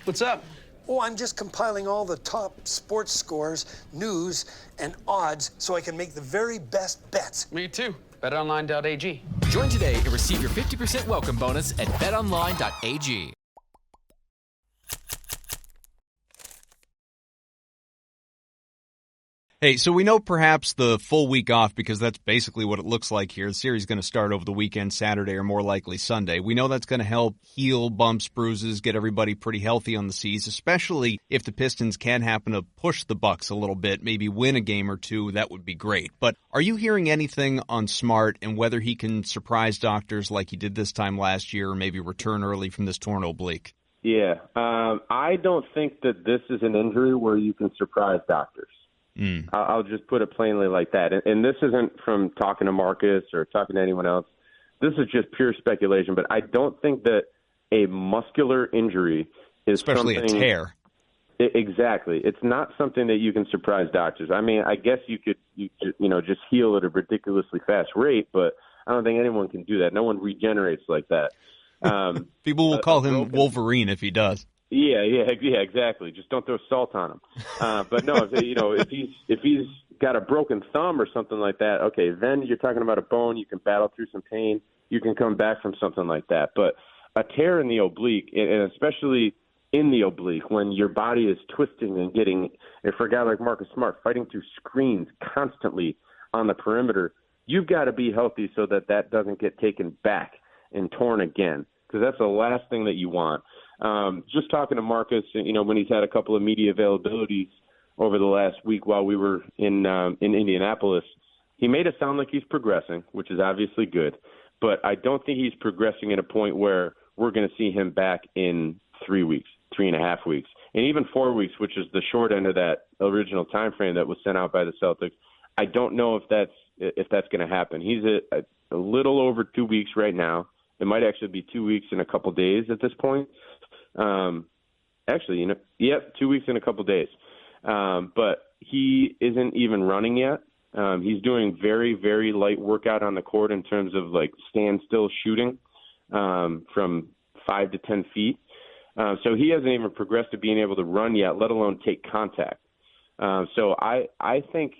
What's up? Oh, I'm just compiling all the top sports scores, news, and odds so I can make the very best bets. Me too. BetOnline.ag. Join today and receive your 50% welcome bonus at betonline.ag. Hey, so we know perhaps the full week off because that's basically what it looks like here. The series is going to start over the weekend, Saturday, or more likely Sunday. We know that's going to help heal bumps, bruises, get everybody pretty healthy on the seas, especially if the Pistons can happen to push the Bucks a little bit, maybe win a game or two. That would be great. But are you hearing anything on Smart and whether he can surprise doctors like he did this time last year or maybe return early from this torn oblique? Yeah, I don't think that this is an injury where you can surprise doctors. I'll just put it plainly like that. And this isn't from talking to Marcus or talking to anyone else. This is just pure speculation. But I don't think that a muscular injury is especially something, a tear. Exactly. It's not something that you can surprise doctors. I mean, I guess you could, just heal at a ridiculously fast rate, but I don't think anyone can do that. No one regenerates like that. People will call him Wolverine if he does. Yeah, exactly. Just don't throw salt on him. But no, if he's got a broken thumb or something like that, okay, then you're talking about a bone. You can battle through some pain. You can come back from something like that. But a tear in the oblique, and especially in the oblique, when your body is twisting and getting, and for a guy like Marcus Smart, fighting through screens constantly on the perimeter, you've got to be healthy so that doesn't get taken back and torn again, because that's the last thing that you want. Just talking to Marcus, when he's had a couple of media availabilities over the last week while we were in Indianapolis, he made it sound like he's progressing, which is obviously good. But I don't think he's progressing at a point where we're going to see him back in 3 weeks, 3.5 weeks, and even 4 weeks, which is the short end of that original time frame that was sent out by the Celtics. I don't know if that's going to happen. He's a little over 2 weeks right now. It might actually be 2 weeks and a couple days at this point. 2 weeks and a couple days. But he isn't even running yet. He's doing very, very light workout on the court in terms of like standstill shooting from 5 to 10 feet. So he hasn't even progressed to being able to run yet, let alone take contact. So I think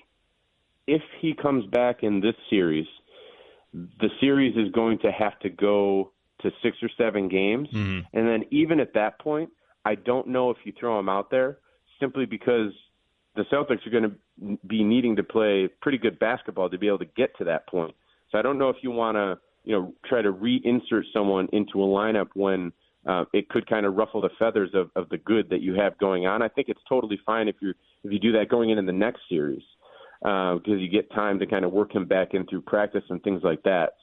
if he comes back in this series, the series is going to have to go to 6 or 7 games. Mm-hmm. And then even at that point, I don't know if you throw him out there simply because the Celtics are going to be needing to play pretty good basketball to be able to get to that point. So I don't know if you want to, try to reinsert someone into a lineup when it could kind of ruffle the feathers of the good that you have going on. I think it's totally fine if you do that going in the next series because you get time to kind of work him back in through practice and things like that.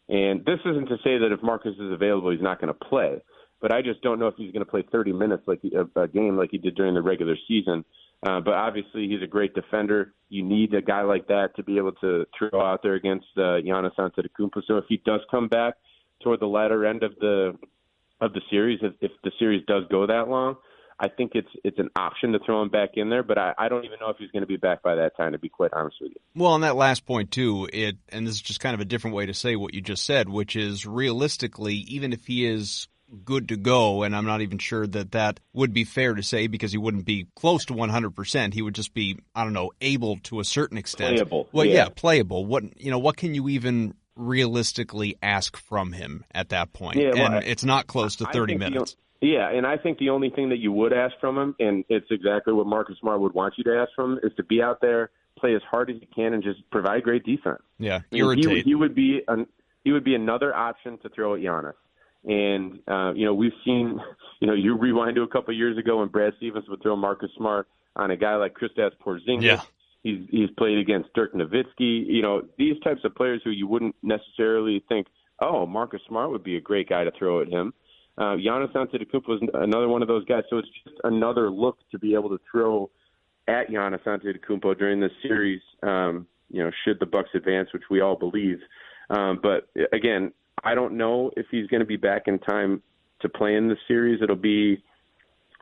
And this isn't to say that if Marcus is available, he's not going to play. But I just don't know if he's going to play 30 minutes a game like he did during the regular season. But obviously, he's a great defender. You need a guy like that to be able to throw out there against Giannis Antetokounmpo. So if he does come back toward the latter end of the series, if the series does go that long, I think it's an option to throw him back in there, but I don't even know if he's going to be back by that time, to be quite honest with you. Well, on that last point, too, and this is just kind of a different way to say what you just said, which is realistically, even if he is good to go, and I'm not even sure that would be fair to say because he wouldn't be close to 100%. He would just be, able to a certain extent. Playable. Well, yeah, playable. What can you even realistically ask from him at that point? Yeah, well, and it's not close to 30 minutes. Yeah, and I think the only thing that you would ask from him, and it's exactly what Marcus Smart would want you to ask from him, is to be out there, play as hard as you can, and just provide great defense. Yeah, irritate. He would be another option to throw at Giannis. And we've seen, you rewind to a couple of years ago when Brad Stevens would throw Marcus Smart on a guy like Kristaps Porzingis. Yeah. He's played against Dirk Nowitzki. These types of players who you wouldn't necessarily think, oh, Marcus Smart would be a great guy to throw at him. Giannis Antetokounmpo is another one of those guys, so it's just another look to be able to throw at Giannis Antetokounmpo during this series, should the Bucks advance, which we all believe. But, again, I don't know if he's going to be back in time to play in this series. It'll be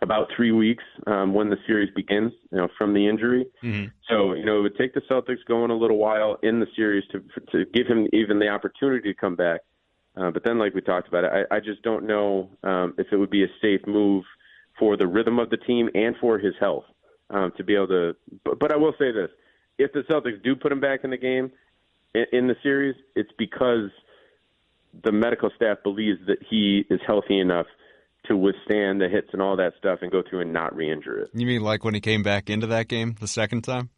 about 3 weeks when the series begins, from the injury. Mm-hmm. So, it would take the Celtics going a little while in the series to give him even the opportunity to come back. But then, like we talked about, I just don't know if it would be a safe move for the rhythm of the team and for his health to be able to. But I will say this: if the Celtics do put him back in the game in the series, it's because the medical staff believes that he is healthy enough to withstand the hits and all that stuff and go through and not re-injure it. You mean like when he came back into that game the second time?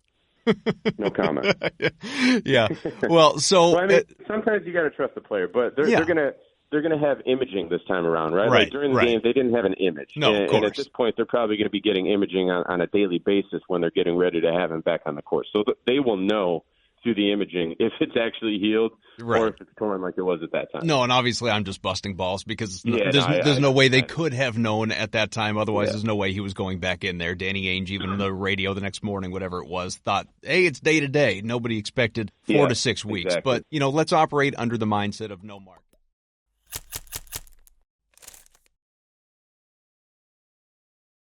No comment. Yeah. Well, so I mean, sometimes you got to trust the player, but they're gonna have imaging this time around, right? Right, Like during the right. game, they didn't have an image. No, of and course. at this point, they're probably going to be getting imaging on a daily basis when they're getting ready to have him back on the court. So they will know through the imaging if it's actually healed or if it's torn like it was at that time. No, and obviously I'm just busting balls because I there's no way they could have known at that time. Otherwise, there's no way he was going back in there. Danny Ainge, even on the radio the next morning, whatever it was, thought, hey, it's day to day. Nobody expected 4 to 6 weeks. Exactly. But, let's operate under the mindset of no mark.